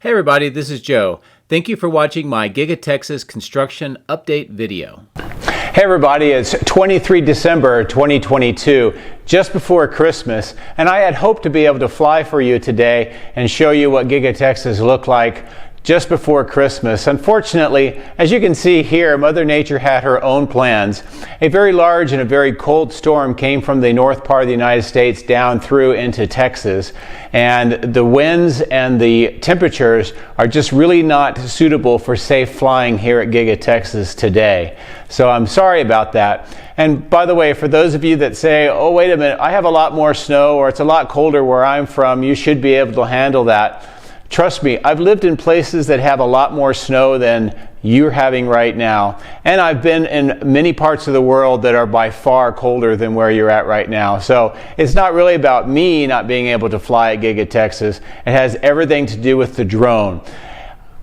Hey everybody, this is Joe. Thank you for watching my Giga Texas construction update video. Hey everybody, it's 23 December 2022, just before Christmas, and I had hoped to be able to fly for you today and show you what Giga Texas looked like just before Christmas. Unfortunately, as you can see here, Mother Nature had her own plans. A very large and a very cold storm came from the north part of the United States down through into Texas, and the winds and the temperatures are just really not suitable for safe flying here at Giga Texas today. So I'm sorry about that. And by the way, for those of you that say, oh wait a minute, I have a lot more snow or it's a lot colder where I'm from, you should be able to handle that. Trust me, I've lived in places that have a lot more snow than you're having right now. And I've been in many parts of the world that are by far colder than where you're at right now. So it's not really about me not being able to fly at Giga Texas. It has everything to do with the drone.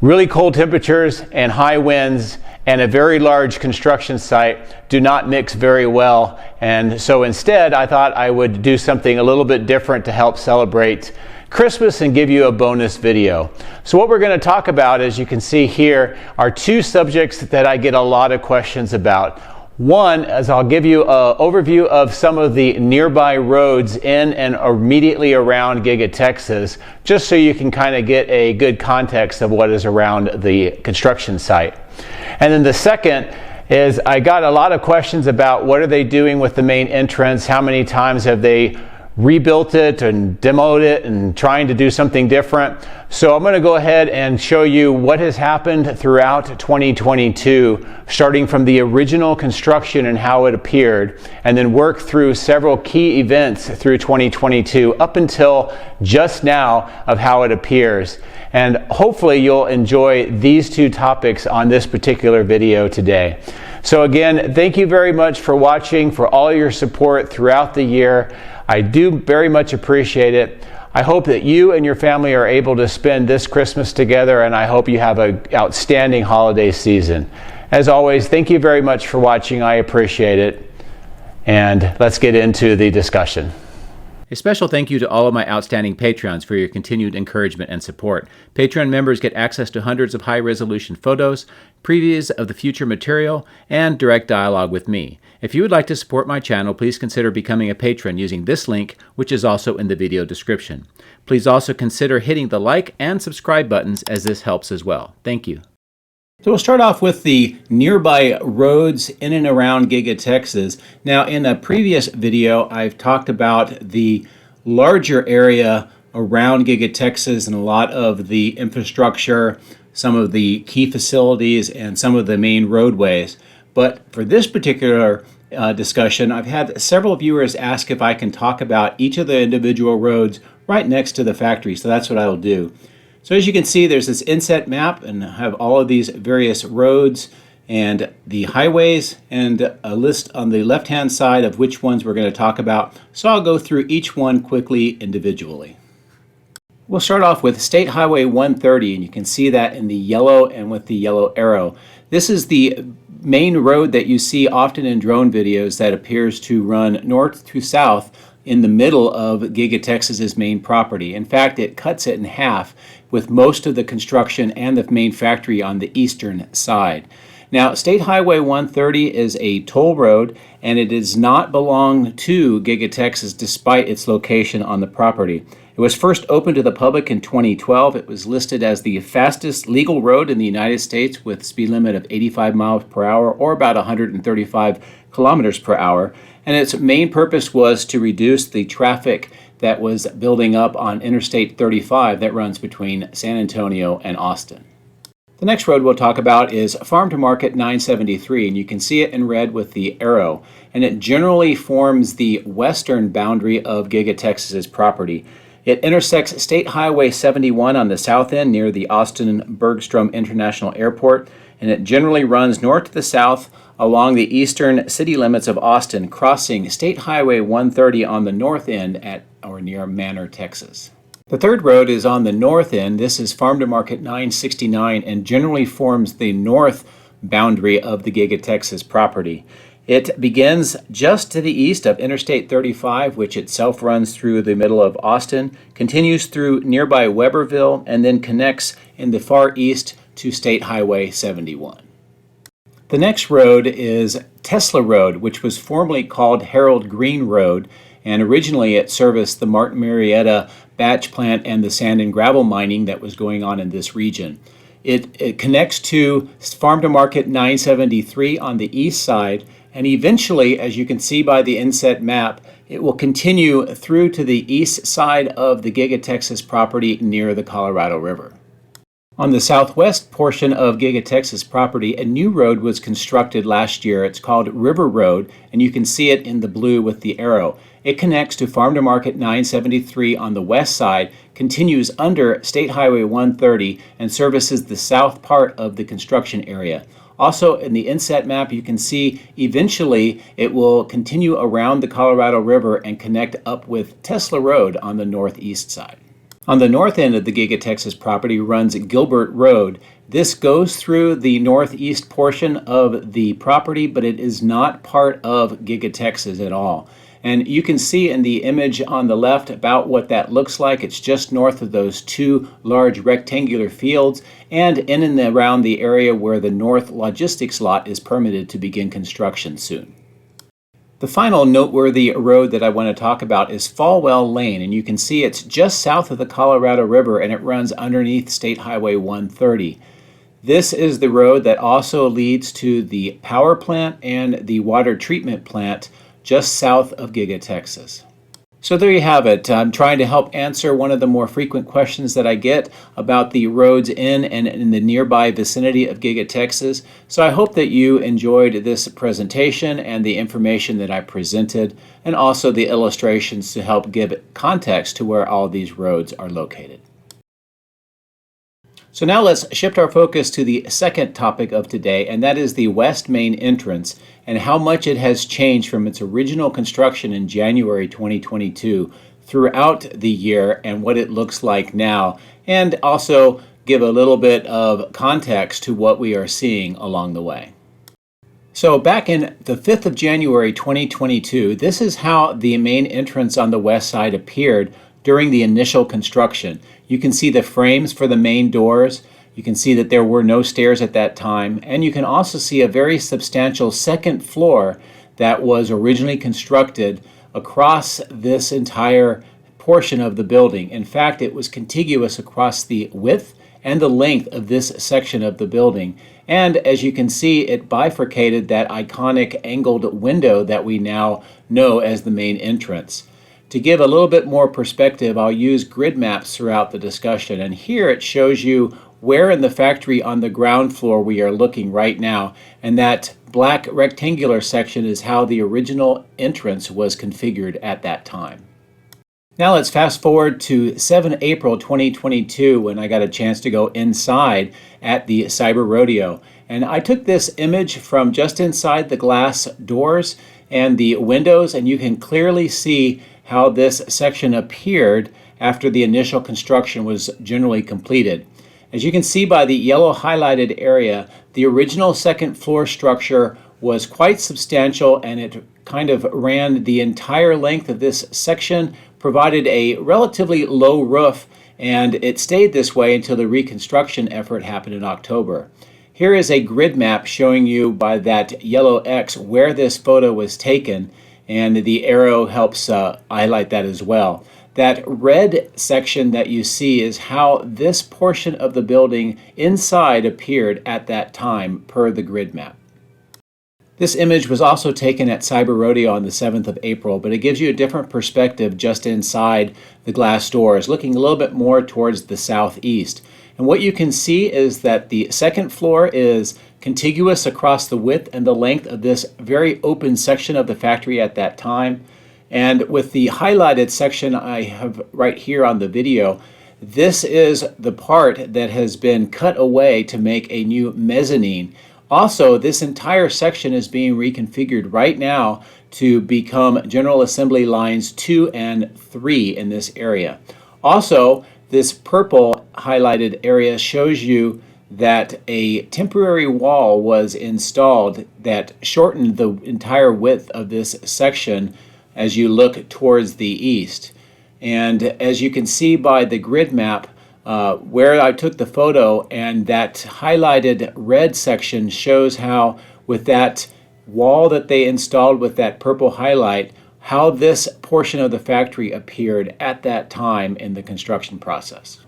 Really cold temperatures and high winds and a very large construction site do not mix very well. And so instead, I thought I would do something a little bit different to help celebrate Christmas and give you a bonus video. So what we're going to talk about, as you can see here, are two subjects that I get a lot of questions about. One is I'll give you an overview of some of the nearby roads in and immediately around Giga Texas, just so you can kind of get a good context of what is around the construction site. And then the second is I got a lot of questions about what are they doing with the main entrance, how many times have they rebuilt it and demoed it and trying to do something different. So I'm going to go ahead and show you what has happened throughout 2022, starting from the original construction and how it appeared, and then work through several key events through 2022 up until just now of how it appears. And hopefully you'll enjoy these two topics on this particular video today. So again, thank you very much for watching, for all your support throughout the year. I do very much appreciate it. I hope that you and your family are able to spend this Christmas together, and I hope you have an outstanding holiday season. As always, thank you very much for watching. I appreciate it. And let's get into the discussion. A special thank you to all of my outstanding Patreons for your continued encouragement and support. Patreon members get access to hundreds of high-resolution photos, previews of the future material, and direct dialogue with me. If you would like to support my channel, please consider becoming a patron using this link, which is also in the video description. Please also consider hitting the like and subscribe buttons, as this helps as well. Thank you. So we'll start off with the nearby roads in and around Giga Texas. Now, in a previous video, I've talked about the larger area around Giga Texas and a lot of the infrastructure, some of the key facilities, and some of the main roadways. But for this particular discussion, I've had several viewers ask if I can talk about each of the individual roads right next to the factory. So that's what I will do. So as you can see, there's this inset map, and I have all of these various roads and the highways, and a list on the left-hand side of which ones we're going to talk about. So I'll go through each one quickly individually. We'll start off with State Highway 130, and you can see that in the yellow and with the yellow arrow. This is the main road that you see often in drone videos that appears to run north to south in the middle of Giga Texas's main property. In fact, it cuts it in half, with most of the construction and the main factory on the eastern side. Now, State Highway 130 is a toll road, and it does not belong to Giga Texas despite its location on the property. It was first opened to the public in 2012. It was listed as the fastest legal road in the United States with a speed limit of 85 miles per hour or about 135 kilometers per hour. And its main purpose was to reduce the traffic that was building up on Interstate 35 that runs between San Antonio and Austin. The next road we'll talk about is Farm to Market 973, and you can see it in red with the arrow. And it generally forms the western boundary of Giga Texas's property. It intersects State Highway 71 on the south end near the Austin-Bergstrom International Airport, and it generally runs north to the south along the eastern city limits of Austin, crossing State Highway 130 on the north end at or near Manor, Texas. The third road is on the north end. This is Farm to Market 969 and generally forms the north boundary of the Giga Texas property. It begins just to the east of Interstate 35, which itself runs through the middle of Austin, continues through nearby Weberville, and then connects in the far east to State Highway 71. The next road is Tesla Road, which was formerly called Harold Green Road, and originally it serviced the Martin Marietta batch plant and the sand and gravel mining that was going on in this region. It connects to Farm to Market 973 on the east side, and eventually, as you can see by the inset map, it will continue through to the east side of the Giga Texas property near the Colorado River. On the southwest portion of Giga Texas property, a new road was constructed last year. It's called River Road, and you can see it in the blue with the arrow. It connects to Farm to Market 973 on the west side, continues under State Highway 130, and services the south part of the construction area. Also, in the inset map, you can see eventually it will continue around the Colorado River and connect up with Tesla Road on the northeast side. On the north end of the Giga Texas property runs Gilbert Road. This goes through the northeast portion of the property, but it is not part of Giga Texas at all. And you can see in the image on the left about what that looks like. It's just north of those two large rectangular fields and in and around the area where the north logistics lot is permitted to begin construction soon. The final noteworthy road that I want to talk about is Falwell Lane, and you can see it's just south of the Colorado River and it runs underneath State Highway 130. This is the road that also leads to the power plant and the water treatment plant just south of Giga Texas. So there you have it. I'm trying to help answer one of the more frequent questions that I get about the roads in and in the nearby vicinity of Giga Texas. So I hope that you enjoyed this presentation and the information that I presented, and also the illustrations to help give context to where all these roads are located. So now let's shift our focus to the second topic of today, and that is the West Main entrance and how much it has changed from its original construction in January 2022 throughout the year and what it looks like now, and also give a little bit of context to what we are seeing along the way. So back in the 5th of January 2022, this is how the main entrance on the west side appeared during the initial construction. You can see the frames for the main doors. You can see that there were no stairs at that time. And you can also see a very substantial second floor that was originally constructed across this entire portion of the building. In fact, it was contiguous across the width and the length of this section of the building. And as you can see, it bifurcated that iconic angled window that we now know as the main entrance. To give a little bit more perspective, I'll use grid maps throughout the discussion, and here it shows you where in the factory on the ground floor we are looking right now, and that black rectangular section is how the original entrance was configured at that time. Now let's fast forward to 7 April 2022 when I got a chance to go inside at the Cyber Rodeo, and I took this image from just inside the glass doors and the windows, and you can clearly see how this section appeared after the initial construction was generally completed. As you can see by the yellow highlighted area, the original second floor structure was quite substantial, and it kind of ran the entire length of this section, provided a relatively low roof, and it stayed this way until the reconstruction effort happened in October. Here is a grid map showing you by that yellow X where this photo was taken, and the arrow helps highlight that as well. That red section that you see is how this portion of the building inside appeared at that time per the grid map. This image was also taken at Cyber Rodeo on the 7th of April, but it gives you a different perspective just inside the glass doors, looking a little bit more towards the southeast. And what you can see is that the second floor is contiguous across the width and the length of this very open section of the factory at that time. And with the highlighted section I have right here on the video, this is the part that has been cut away to make a new mezzanine. Also, this entire section is being reconfigured right now to become General Assembly Lines 2 and 3 in this area. Also, this purple highlighted area shows you that a temporary wall was installed that shortened the entire width of this section as you look towards the east. And as you can see by the grid map, where I took the photo, and that highlighted red section shows how, with that wall that they installed with that purple highlight, how this portion of the factory appeared at that time in the construction process.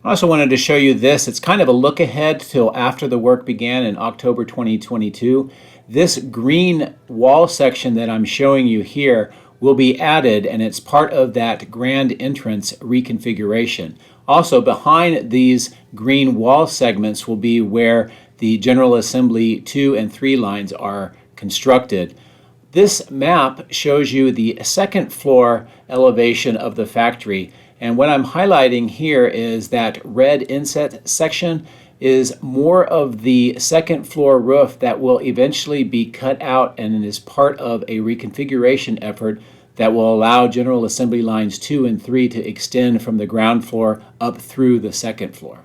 I also wanted to show you this. It's kind of a look ahead till after the work began in October 2022. This green wall section that I'm showing you here will be added, and it's part of that grand entrance reconfiguration. Also, behind these green wall segments will be where the General Assembly 2 and 3 lines are constructed. This map shows you the second floor elevation of the factory, and what I'm highlighting here is that red inset section is more of the second floor roof that will eventually be cut out and is part of a reconfiguration effort that will allow General Assembly lines 2 and 3 to extend from the ground floor up through the second floor.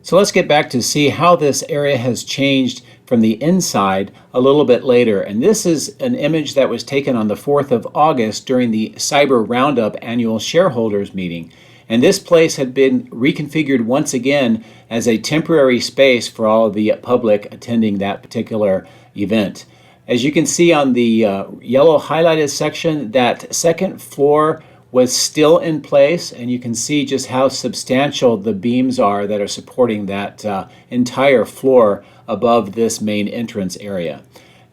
So let's get back to see how this area has changed from the inside a little bit later. And this is an image that was taken on the 4th of August during the Cyber Roundup annual shareholders meeting. And this place had been reconfigured once again as a temporary space for all of the public attending that particular event. As you can see on the yellow highlighted section, that second floor was still in place, and you can see just how substantial the beams are that are supporting that entire floor above this main entrance area.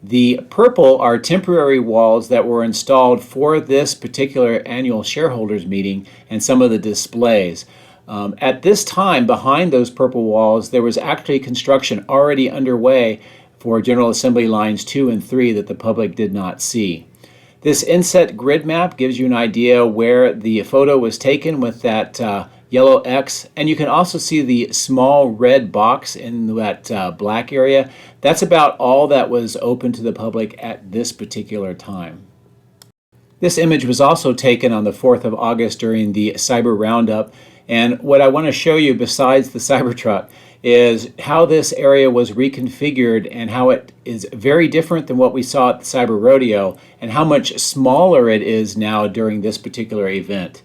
The purple are temporary walls that were installed for this particular annual shareholders meeting and some of the displays. At this time, behind those purple walls, there was actually construction already underway for General Assembly lines 2 and 3 that the public did not see. This inset grid map gives you an idea where the photo was taken with that yellow X, and you can also see the small red box in that black area. That's about all that was open to the public at this particular time. This image was also taken on the 4th of August during the Cyber Roundup, and what I want to show you besides the Cybertruck is how this area was reconfigured and how it is very different than what we saw at the Cyber Rodeo and how much smaller it is now during this particular event.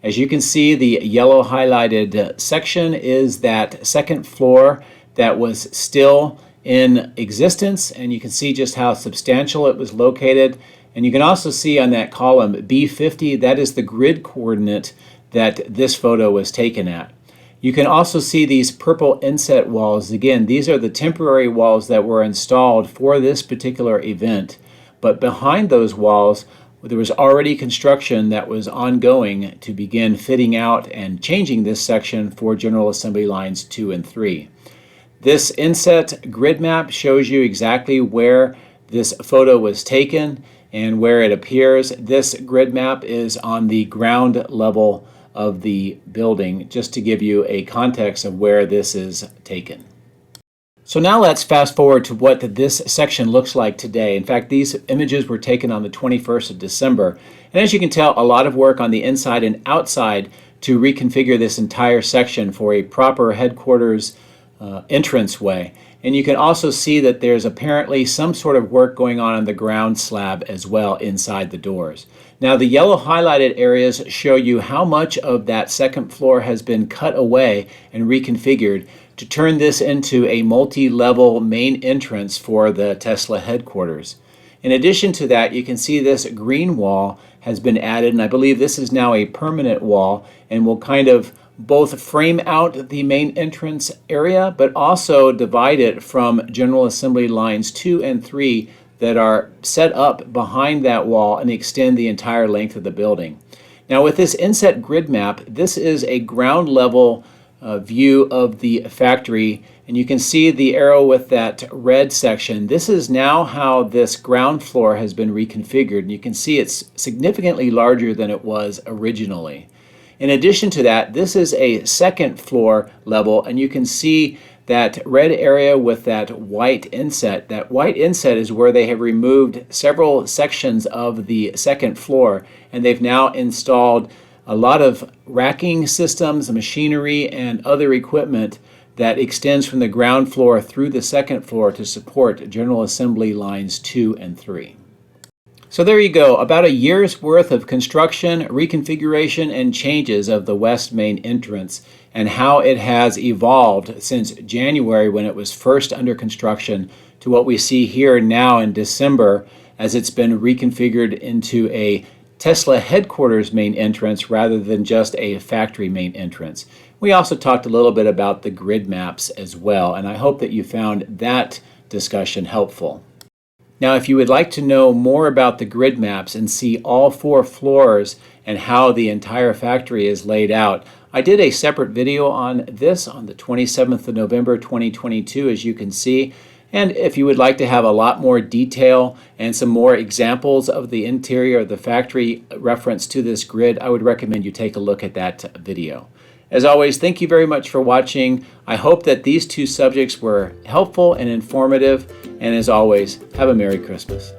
As you can see, the yellow highlighted section is that second floor that was still in existence, and you can see just how substantial it was located. And you can also see on that column B50, that is the grid coordinate that this photo was taken at. You can also see these purple inset walls. Again, these are the temporary walls that were installed for this particular event. But behind those walls, there was already construction that was ongoing to begin fitting out and changing this section for General Assembly lines 2 and 3. This inset grid map shows you exactly where this photo was taken and where it appears. This grid map is on the ground level of the building, just to give you a context of where this is taken. So now let's fast forward to what this section looks like today. In fact, these images were taken on the 21st of December. And as you can tell, a lot of work on the inside and outside to reconfigure this entire section for a proper headquarters entranceway. And you can also see that there's apparently some sort of work going on the ground slab as well inside the doors. Now the yellow highlighted areas show you how much of that second floor has been cut away and reconfigured to turn this into a multi-level main entrance for the Tesla headquarters. In addition to that, you can see this green wall has been added, and I believe this is now a permanent wall and will kind of both frame out the main entrance area but also divide it from General Assembly lines 2 and 3 that are set up behind that wall and extend the entire length of the building. Now with this inset grid map, this is a ground level view of the factory, and you can see the arrow with that red section. This is now how this ground floor has been reconfigured, and you can see it's significantly larger than it was originally. In addition to that, this is a second floor level, and you can see that red area with that white inset. That white inset is where they have removed several sections of the second floor, and they've now installed a lot of racking systems, machinery, and other equipment that extends from the ground floor through the second floor to support General Assembly lines 2 and 3. So there you go, about a year's worth of construction, reconfiguration, and changes of the west main entrance and how it has evolved since January when it was first under construction to what we see here now in December as it's been reconfigured into a Tesla headquarters main entrance rather than just a factory main entrance. We also talked a little bit about the grid maps as well, and I hope that you found that discussion helpful. Now, if you would like to know more about the grid maps and see all 4 floors and how the entire factory is laid out, I did a separate video on this on the 27th of November 2022, as you can see. And if you would like to have a lot more detail and some more examples of the interior of the factory reference to this grid, I would recommend you take a look at that video. As always, thank you very much for watching. I hope that these 2 subjects were helpful and informative. And as always, have a Merry Christmas.